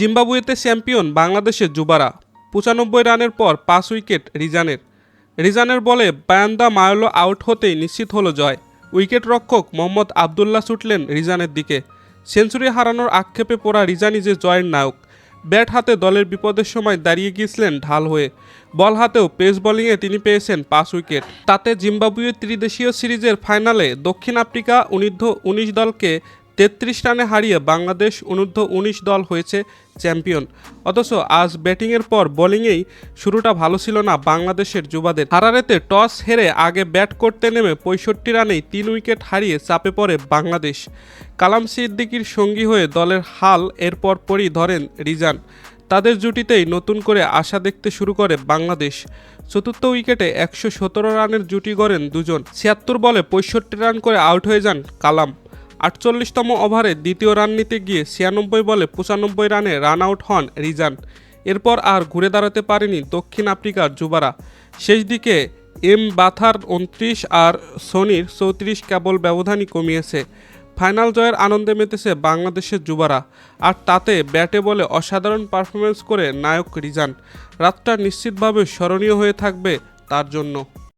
জিম্বাবুয়েতে champion বাংলাদেশের যুবারা। ৯৫ রানের পর ৫ উইকেট রিজানের বলে বায়ান্দা মায়োলো আউট হতেই নিশ্চিত হলো জয়। উইকেট রক্ষক মোহাম্মদ আবদুল্লাহ ছুটলেন রিজানের দিকে। সেঞ্চুরি হারানোর আক্ষেপে পড়া রিজানই যে জয়ের নায়ক। ব্যাট হাতে দলের বিপদের সময় দাঁড়িয়ে গিয়েছিলেন ঢাল হয়ে। বল হাতেও পেস বোলিংয়ে তিনি পেয়েছেন ৫ উইকেট। তাতে জিম্বাবুয়ে ত্রিদেশীয় সিরিজের ফাইনালে দক্ষিণ আফ্রিকা অনূর্ধ্ব-১৯ দলকে ৩৩ রানে হারিয়ে বাংলাদেশ অনূর্ধ্ব-১৯ দল হয়েছে চ্যাম্পিয়ন। অথচ আজ ব্যাটিংয়ের পর বোলিংয়েই শুরুটা ভালো ছিল না বাংলাদেশের যুবাদের। হারারেতে টস হেরে আগে ব্যাট করতে নেমে ৬৫ রানেই ৩ উইকেট হারিয়ে চাপে পড়ে বাংলাদেশ। কালাম সিদ্দিকীর সঙ্গী হয়ে দলের হাল এরপর পরই ধরেন রিজান। তাদের জুটিতেই নতুন করে আশা দেখতে শুরু করে বাংলাদেশ। চতুর্থ উইকেটে ১১৭ রানের জুটি গড়েন দুজন। ৭৬ বলে ৬৫ রান করে আউট হয়ে যান কালাম। ৪৮তম ওভারে দ্বিতীয় রান নিতে গিয়ে ৯৬ বলে ৯৫ রানে রান আউট হন রিজান। এরপর আর ঘুরে দাঁড়াতে পারেনি দক্ষিণ আফ্রিকার যুবারা। শেষ দিকে এম বাথার ২৯ আর সনির ৩৪ কেবল ব্যবধানই কমিয়েছে। ফাইনাল জয়ের আনন্দে মেতেছে বাংলাদেশের যুবারা। আর তাতে ব্যাটে বলে অসাধারণ পারফরমেন্স করে নায়ক রিজান। রাতটা নিশ্চিতভাবে স্মরণীয় হয়ে থাকবে তার জন্য।